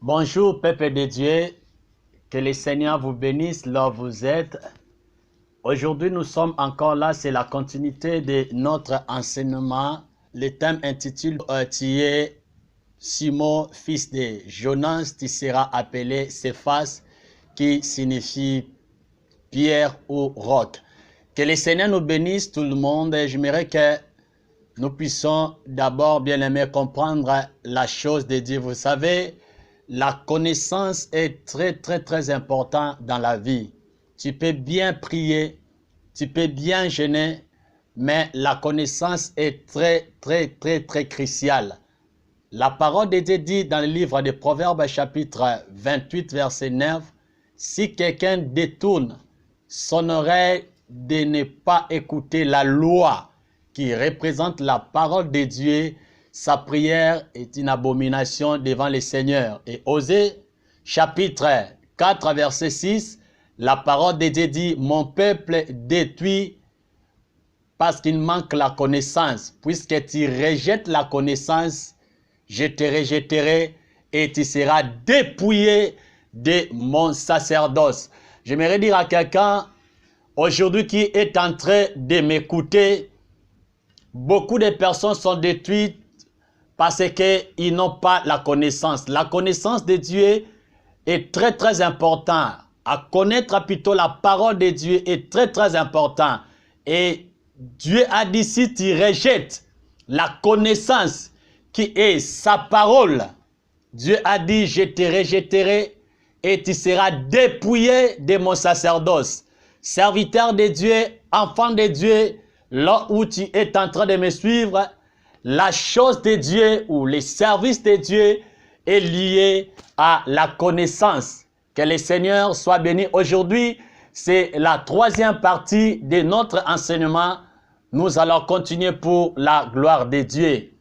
Bonjour, peuple de Dieu, que le Seigneur vous bénisse là où vous êtes. Aujourd'hui, nous sommes encore là, c'est la continuité de notre enseignement. Le thème intitule Tu es Simon, fils de Jonas, tu seras appelé Céphas, qui signifie pierre ou roc. Que le Seigneur nous bénisse tout le monde et j'aimerais que nous puissions d'abord, bien aimé, comprendre la chose de Dieu. Vous savez, la connaissance est très importante dans la vie. Tu peux bien prier, tu peux bien jeûner, mais la connaissance est très cruciale. La parole de Dieu dit dans le livre des Proverbes chapitre 28 verset 9, si quelqu'un détourne son oreille de ne pas écouter la loi qui représente la parole de Dieu, sa prière est une abomination devant le Seigneur. Et Osée, chapitre 4, verset 6, la parole de Dieu dit, mon peuple détruit parce qu'il manque la connaissance. Puisque tu rejettes la connaissance, je te rejetterai et tu seras dépouillé de mon sacerdoce. J'aimerais dire à quelqu'un, aujourd'hui qui est en train de m'écouter, beaucoup de personnes sont détruites parce qu'ils n'ont pas la connaissance. La connaissance de Dieu est très importante. À connaître plutôt la parole de Dieu est très important. Et Dieu a dit, si tu rejettes la connaissance qui est sa parole, Dieu a dit, je te rejetterai et tu seras dépouillé de mon sacerdoce. Serviteur de Dieu, enfant de Dieu, là où tu es en train de me suivre, la chose de Dieu ou le service de Dieu est lié à la connaissance. Que le Seigneur soit béni. Aujourd'hui, c'est la troisième partie de notre enseignement. Nous allons continuer pour la gloire de Dieu.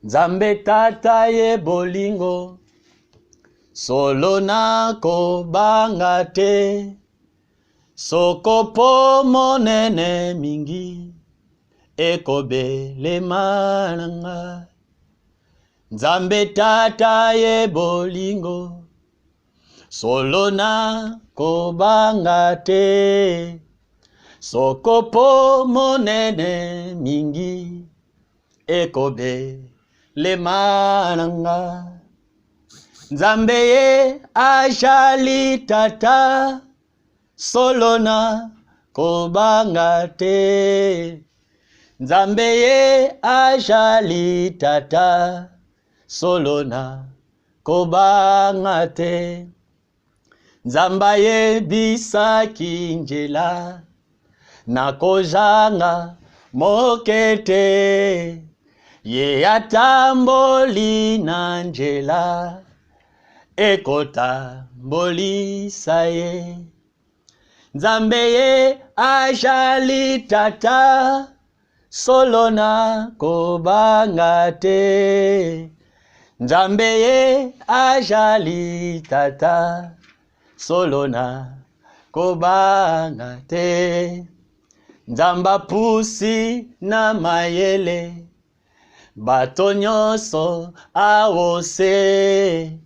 Nzambe tata ye bolingo, solona kobanga te, sokopo monene mingi, ekobelema nanga. Nzambe tata ye bolingo, solona kobanga te, sokopo monene mingi, ekobelema nanga. Nzambe ye ajali tata, solona kobanga te. Nzambe ye ajali tata, solona kobanga te. Nzamba ye bisaki njela, nakozanga mokete. Ye atamboli na njela, ekotambolisa ye. Nzambe ye ajali tata, solona kobanga te. Nzambe ye ajali tata, solona kobanga te. Nzamba pusi na mayele, bato nyonso awose,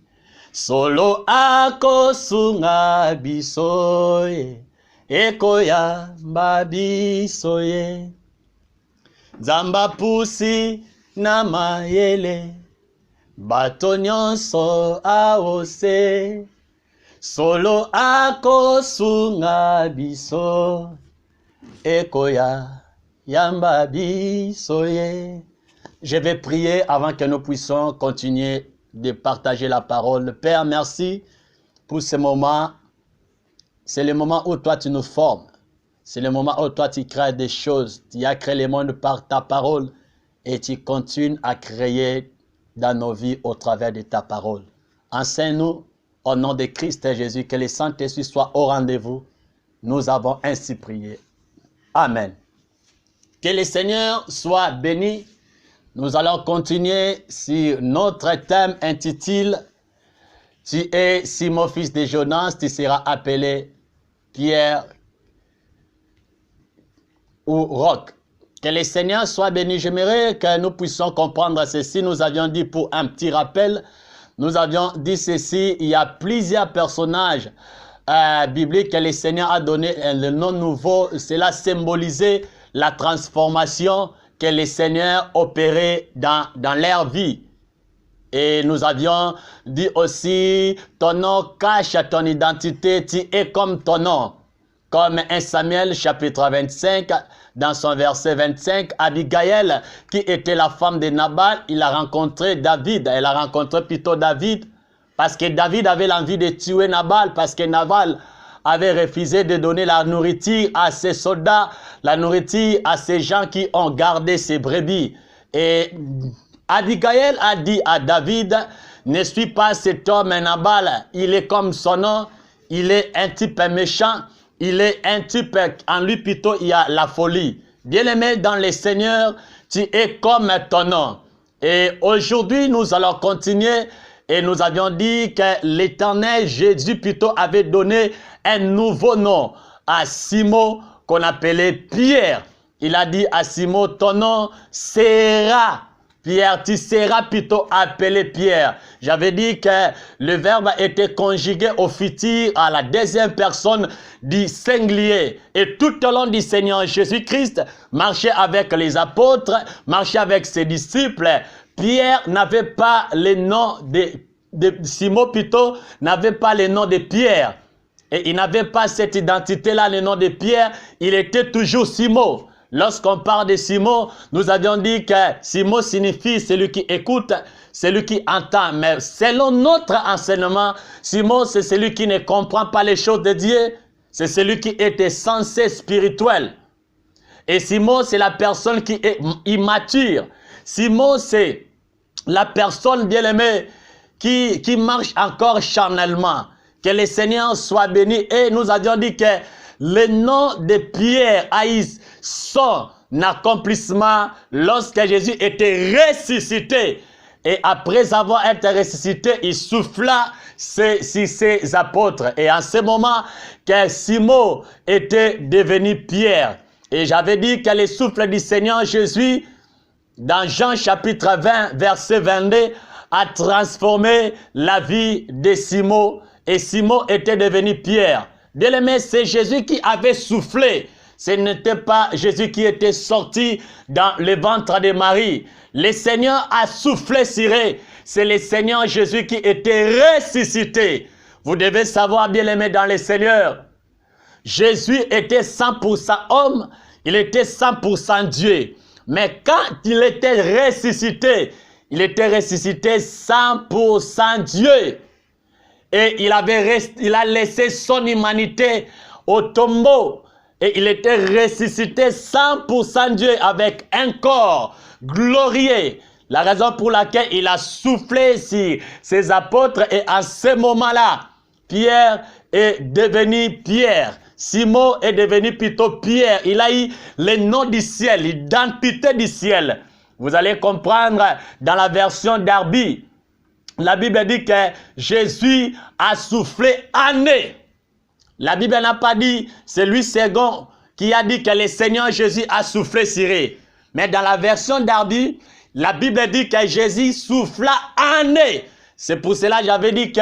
solo akosunga biso ye, ekoyamba biso ye. Nzamba pusi na mayele, bato nyonso awose, solo akosunga biso, ekoyamba biso ye. Je vais prier avant que nous puissions continuer de partager la parole. Père, merci pour ce moment. C'est le moment où toi tu nous formes. C'est le moment où toi tu crées des choses. Tu as créé le monde par ta parole et tu continues à créer dans nos vies au travers de ta parole. Enseigne-nous au nom de Christ Jésus, que le Saint-Esprit soit au rendez-vous. Nous avons ainsi prié. Amen. Que le Seigneur soit béni. Nous allons continuer sur notre thème intitulé « Tu es Simon, fils de Jonas, tu seras appelé Pierre ou roc. » Que le Seigneur soit béni. J'aimerais que nous puissions comprendre ceci. Nous avions dit pour un petit rappel, nous avions dit ceci, il y a plusieurs personnages bibliques que le Seigneur a donné le nom nouveau. Cela symbolisait la transformation que le Seigneur opérait dans leur vie. Et nous avions dit aussi, ton nom cache ton identité, tu es comme ton nom. Comme 1 Samuel chapitre 25, dans son verset 25, Abigail, qui était la femme de Nabal, il a rencontré David. Elle a rencontré plutôt David parce que David avait l'envie de tuer Nabal, parce que Nabal avait refusé de donner la nourriture à ses soldats, la nourriture à ces gens qui ont gardé ses brebis. Et Abigail a dit à David, ne suis pas cet homme Nabal, il est comme son nom, il est un type méchant, il est un type, en lui plutôt il y a la folie. Bien-aimé dans le Seigneur, tu es comme ton nom. Et aujourd'hui nous allons continuer et nous avions dit que l'Éternel Jésus plutôt avait donné un nouveau nom à Simon qu'on appelait Pierre. Il a dit à Simon, ton nom sera Pierre, tu seras plutôt appelé Pierre. J'avais dit que le verbe était conjugué au futur à la deuxième personne du singulier. Et tout au long du Seigneur Jésus-Christ, marchait avec les apôtres, marchait avec ses disciples. Pierre n'avait pas le nom de Simon, plutôt n'avait pas le nom de Pierre. Et il n'avait pas cette identité-là, le nom de Pierre, il était toujours Simon. Lorsqu'on parle de Simon, nous avions dit que Simon signifie celui qui écoute, celui qui entend. Mais selon notre enseignement, Simon, c'est celui qui ne comprend pas les choses de Dieu. C'est celui qui était censé spirituel. Et Simon, c'est la personne qui est immature. Simon, c'est la personne bien-aimée qui marche encore charnellement. Que le Seigneur soit béni. Et nous avions dit que le nom de Pierre a eu son accomplissement lorsque Jésus était ressuscité. Et après avoir été ressuscité, il souffla sur ses apôtres. Et en ce moment, que Simon était devenu Pierre. Et j'avais dit que le souffle du Seigneur Jésus, dans Jean chapitre 20, verset 22, a transformé la vie de Simon. Et Simon était devenu Pierre. Bien-aimé, c'est Jésus qui avait soufflé. Ce n'était pas Jésus qui était sorti dans le ventre de Marie. Le Seigneur a soufflé sur eux. C'est le Seigneur Jésus qui était ressuscité. Vous devez savoir, bien-aimé dans le Seigneur, Jésus était 100% homme, il était 100% Dieu. Mais quand il était ressuscité 100% Dieu. Et il a laissé son humanité au tombeau. Et il était ressuscité 100% Dieu avec un corps glorieux. La raison pour laquelle il a soufflé sur ses apôtres. Et à ce moment-là, Pierre est devenu Pierre. Simon est devenu plutôt Pierre. Il a eu le nom du ciel, l'identité du ciel. Vous allez comprendre dans la version d'Arby. La Bible dit que Jésus a soufflé année. La Bible n'a pas dit, c'est lui second qui a dit que le Seigneur Jésus a soufflé sur eux. Mais dans la version d'Arby, la Bible dit que Jésus souffla année. C'est pour cela que j'avais dit que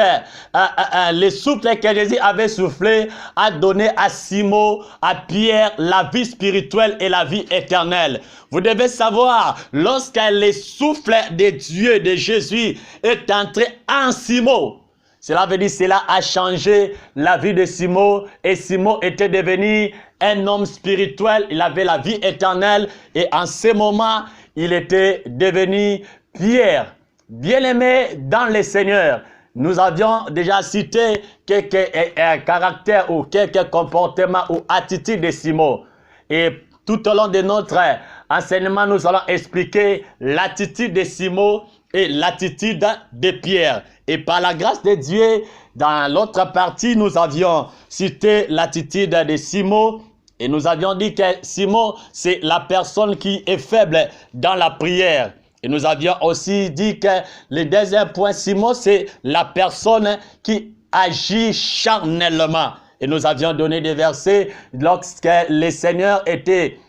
le souffle que Jésus avait soufflé a donné à Simon, à Pierre, la vie spirituelle et la vie éternelle. Vous devez savoir, lorsque le souffle de Dieu, de Jésus, est entré en Simon, cela veut dire que cela a changé la vie de Simon. Et Simon était devenu un homme spirituel, il avait la vie éternelle. Et en ce moment, il était devenu Pierre. Bien-aimé dans le Seigneur, nous avions déjà cité quelques caractères ou quelques comportements ou attitudes de Simon. Et tout au long de notre enseignement, nous allons expliquer l'attitude de Simon et l'attitude de Pierre. Et par la grâce de Dieu, dans l'autre partie, nous avions cité l'attitude de Simon. Et nous avions dit que Simon, c'est la personne qui est faible dans la prière. Et nous avions aussi dit que le deuxième point, Simon, c'est la personne qui agit charnellement. Et nous avions donné des versets lorsque les seigneurs étaient...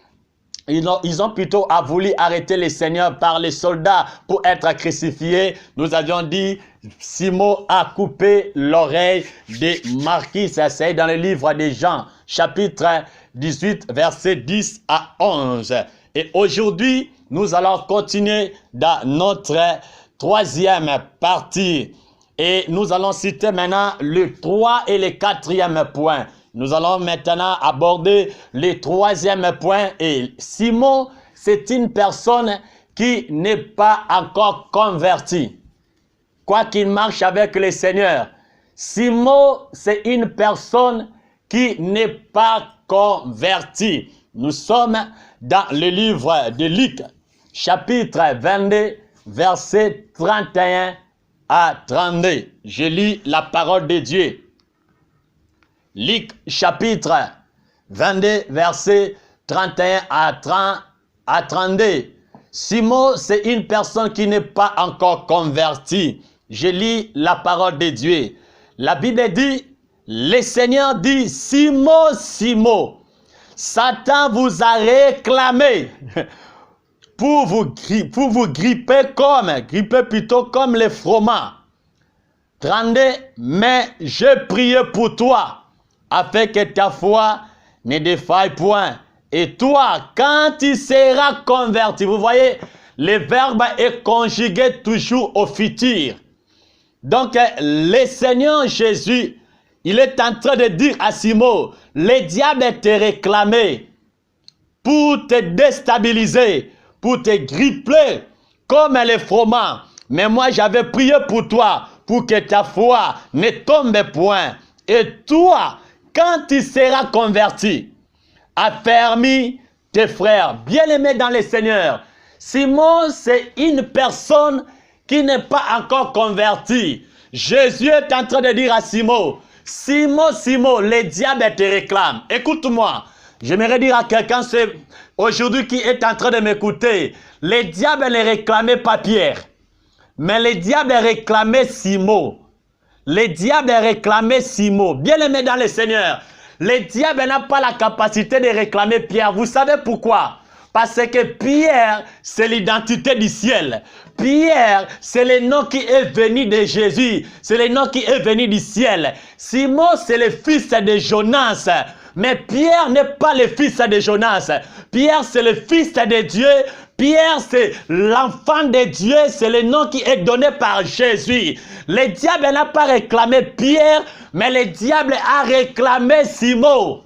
Ils ont plutôt voulu arrêter les seigneurs par les soldats pour être crucifiés. Nous avions dit, Simon a coupé l'oreille de Marquis. C'est dans le livre de Jean, chapitre 18, versets 10 à 11. Et aujourd'hui, nous allons continuer dans notre troisième partie. Et nous allons citer maintenant le 3 et le 4e point. Nous allons maintenant aborder le 3e point. Et Simon, c'est une personne qui n'est pas encore convertie. Quoi qu'il marche avec le Seigneur. Simon, c'est une personne qui n'est pas convertie. Nous sommes dans le livre de Luc, chapitre 22, versets 31 à 32. Je lis la parole de Dieu. Luc, chapitre 22, versets 31 à 32. Simon, c'est une personne qui n'est pas encore convertie. Je lis la parole de Dieu. La Bible dit, le Seigneur dit, Simon, Simon, Satan vous a réclamé pour vous gripper plutôt comme les froment. 32, mais je prie pour toi, afin que ta foi ne défaille point. Et toi, quand tu seras converti, vous voyez, le verbe est conjugué toujours au futur. Donc, le Seigneur Jésus, il est en train de dire à Simon, le diable te réclamé pour te déstabiliser, pour te gripper comme les froment. Mais moi, j'avais prié pour toi, pour que ta foi ne tombe point. Et toi, quand tu seras converti, affermis tes frères, bien-aimés dans le Seigneur. Simon, c'est une personne qui n'est pas encore convertie. Jésus est en train de dire à Simon, Simon, Simon, le diable te réclame. Écoute-moi, j'aimerais dire à quelqu'un aujourd'hui qui est en train de m'écouter, le diable ne réclamait pas Pierre, mais le diable réclamait Simon. Le diable réclamait Simon. Bien-aimé dans le Seigneur, le diable n'a pas la capacité de réclamer Pierre. Vous savez pourquoi? Parce que Pierre, c'est l'identité du ciel. Pierre, c'est le nom qui est venu de Jésus. C'est le nom qui est venu du ciel. Simon, c'est le fils de Jonas. Mais Pierre n'est pas le fils de Jonas. Pierre, c'est le fils de Dieu. Pierre, c'est l'enfant de Dieu. C'est le nom qui est donné par Jésus. Le diable n'a pas réclamé Pierre, mais le diable a réclamé Simon.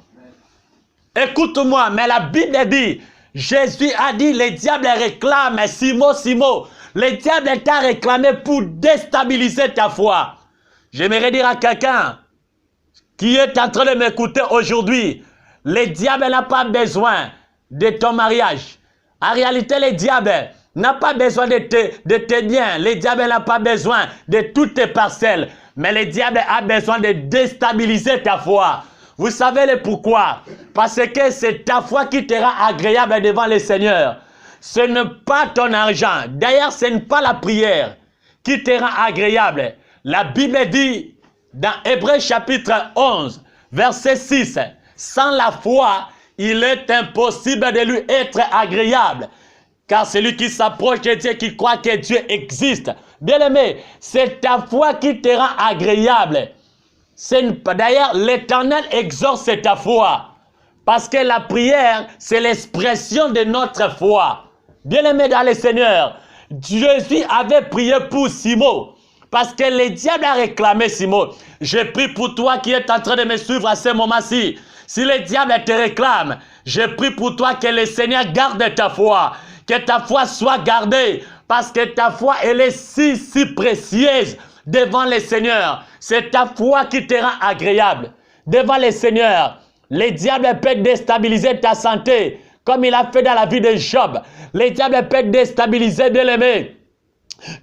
Écoute-moi, mais la Bible dit, Jésus a dit, le diable réclame Simon, Simon. Le diable t'a réclamé pour déstabiliser ta foi. J'aimerais dire à quelqu'un qui est en train de m'écouter aujourd'hui, le diable n'a pas besoin de ton mariage. En réalité, le diable n'a pas besoin de tes biens. Le diable n'a pas besoin de toutes tes parcelles. Mais le diable a besoin de déstabiliser ta foi. Vous savez le pourquoi? Parce que c'est ta foi qui te rend agréable devant le Seigneur. Ce n'est pas ton argent. D'ailleurs, ce n'est pas la prière qui te rend agréable. La Bible dit dans Hébreux chapitre 11, verset 6, sans la foi, il est impossible de lui être agréable. Car celui qui s'approche de Dieu, qui croit que Dieu existe. Bien-aimé, c'est ta foi qui te rend agréable. D'ailleurs, l'Éternel exauce ta foi. Parce que la prière, c'est l'expression de notre foi. Bien-aimé dans le Seigneur, Jésus avait prié pour Simon. Parce que le diable a réclamé Simon. Je prie pour toi qui es en train de me suivre à ce moment-ci. Si le diable te réclame, je prie pour toi que le Seigneur garde ta foi. Que ta foi soit gardée. Parce que ta foi, elle est si précieuse devant le Seigneur. C'est ta foi qui te rend agréable devant le Seigneur. Le diable peut déstabiliser ta santé, comme il a fait dans la vie de Job. Le diable peut déstabiliser, bien-aimé,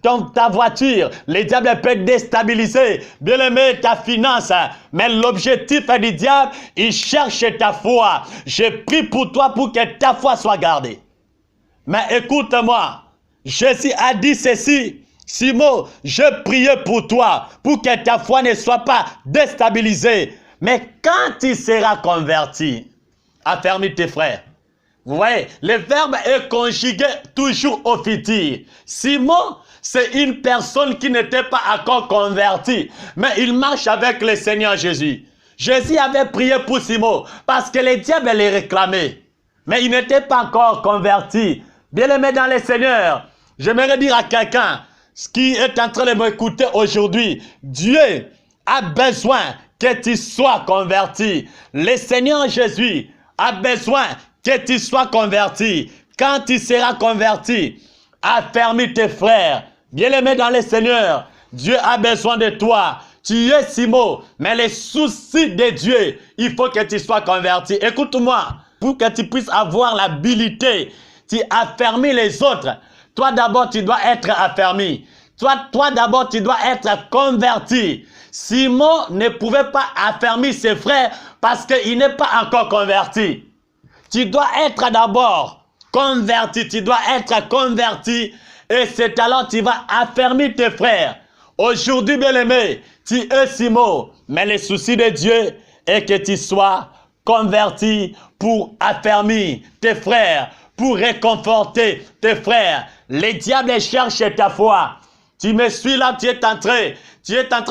ta voiture. Le diable peut déstabiliser, bien-aimé, ta finance. Mais l'objectif du diable, il cherche ta foi. Je prie pour toi pour que ta foi soit gardée. Mais écoute-moi, Jésus a dit ceci. Simon, je priais pour toi, pour que ta foi ne soit pas déstabilisée. Mais quand tu seras converti, affermis tes frères. Vous voyez, le verbe est conjugué toujours au futur. Simon, c'est une personne qui n'était pas encore convertie, mais il marche avec le Seigneur Jésus. Jésus avait prié pour Simon parce que le diable les réclamait, mais il n'était pas encore converti. Bien-aimé dans le Seigneur, j'aimerais dire à quelqu'un qui est en train de m'écouter aujourd'hui, Dieu a besoin que tu sois converti. Le Seigneur Jésus a besoin que tu sois converti. Quand tu seras converti, affermis tes frères. Bien-aimé dans le Seigneur, Dieu a besoin de toi. Tu es Simon, mais les soucis de Dieu, il faut que tu sois converti. Écoute-moi, pour que tu puisses avoir l'habilité, tu affermis les autres. Toi d'abord, tu dois être affermi. Toi d'abord, tu dois être converti. Simon ne pouvait pas affermir ses frères parce qu'il n'est pas encore converti. Tu dois être d'abord converti. Tu dois être converti et c'est alors tu vas affermir tes frères. Aujourd'hui, bien-aimé, tu es Simon, mais le souci de Dieu est que tu sois converti pour affermir tes frères, pour réconforter tes frères. Les diables cherchent ta foi. Tu me suis là, tu es en train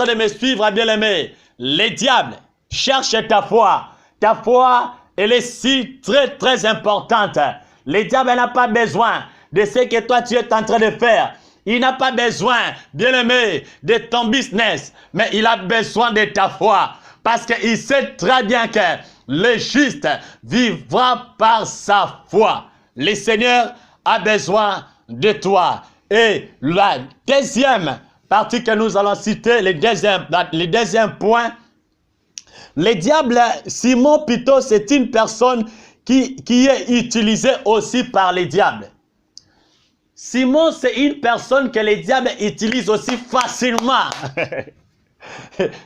de me suivre, bien-aimé. Les diables cherchent ta foi. Ta foi, elle est si très importante. Le diable n'a pas besoin de ce que toi tu es en train de faire. Il n'a pas besoin, bien-aimé, de ton business, mais il a besoin de ta foi. Parce qu'il sait très bien que le juste vivra par sa foi. Le Seigneur a besoin de toi. Et la deuxième partie que nous allons citer, le deuxième point, le diable, Simon plutôt, c'est une personne qui est utilisée aussi par les diables. Simon, c'est une personne que les diables utilisent aussi facilement.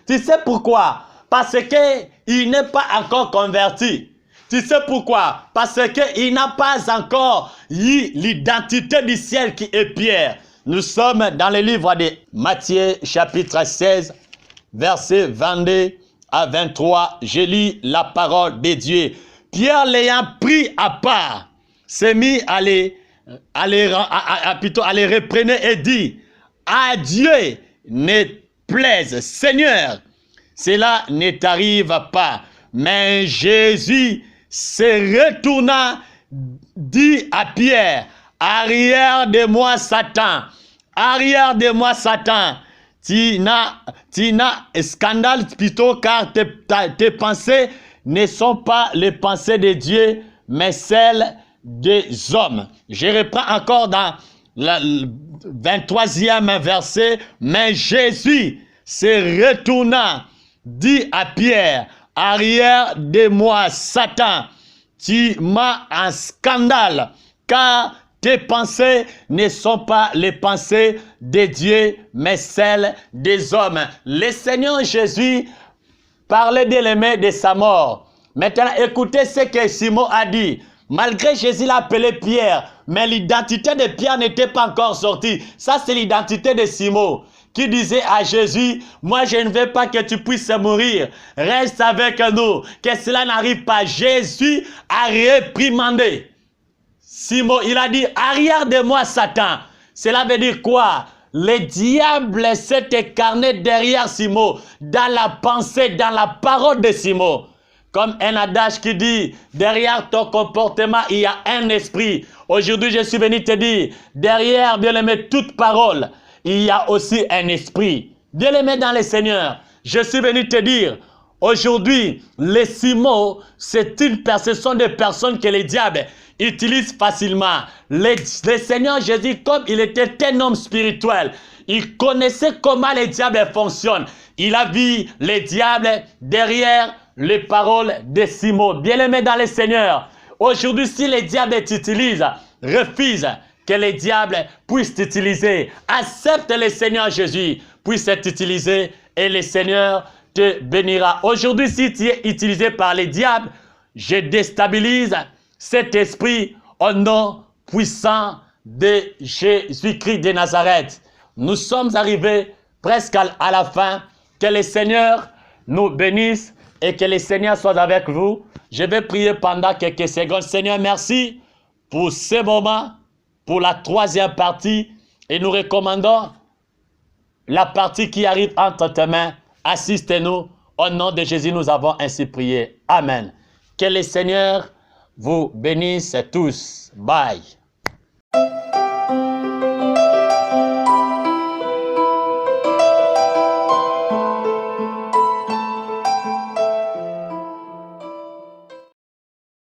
Tu sais pourquoi? Parce qu'il n'est pas encore converti. Tu sais pourquoi? Parce qu'il n'a pas encore eu l'identité du ciel qui est Pierre. Nous sommes dans le livre de Matthieu, chapitre 16, versets 22 à 23. Je lis la parole de Dieu. Pierre, l'ayant pris à part, s'est mis à les reprendre et dit, à Dieu ne plaise, Seigneur, cela ne t'arrive pas. Mais Jésus se retourna, dit à Pierre, arrière de moi Satan, arrière de moi Satan, tu n'as scandale plutôt car tes pensées ne sont pas les pensées de Dieu, mais celles des hommes. Je reprends encore dans le 23e verset. Mais Jésus se retourna, dit à Pierre, arrière de moi, Satan, tu m'as un scandale, car tes pensées ne sont pas les pensées de Dieu, mais celles des hommes. Le Seigneur Jésus parlait de sa mort. Maintenant, écoutez ce que Simon a dit. Malgré Jésus l'a appelé Pierre, mais l'identité de Pierre n'était pas encore sortie. Ça, c'est l'identité de Simon qui disait à Jésus, moi je ne veux pas que tu puisses mourir, reste avec nous, que cela n'arrive pas. Jésus a réprimandé Simon, il a dit, arrière de moi Satan. Cela veut dire quoi? Le diable s'est incarné derrière Simon, dans la pensée, dans la parole de Simon. Comme un adage qui dit, derrière ton comportement, il y a un esprit. Aujourd'hui, je suis venu te dire, derrière, bien-aimé, toute parole, il y a aussi un esprit. Bien-aimé dans le Seigneur, je suis venu te dire, aujourd'hui, les Simon, ce sont des personnes que les diables utilisent facilement. Le Seigneur Jésus, comme il était un homme spirituel, il connaissait comment les diables fonctionnent. Il a vu les diables derrière les paroles de Simon. Bien-aimé dans le Seigneur, aujourd'hui, si les diables t'utilisent, refuse que les diables puissent t'utiliser. Accepte le Seigneur Jésus puisse t'utiliser et le Seigneur te bénira. Aujourd'hui, si tu es utilisé par les diables, je déstabilise cet esprit au nom puissant de Jésus-Christ de Nazareth. Nous sommes arrivés presque à la fin. Que le Seigneur nous bénisse et que le Seigneur soit avec vous. Je vais prier pendant quelques secondes. Seigneur, merci pour ce moment, pour la troisième partie. Et nous recommandons la partie qui arrive entre tes mains. Assistez-nous. Au nom de Jésus, nous avons ainsi prié. Amen. Que le Seigneur vous bénisse tous. Bye.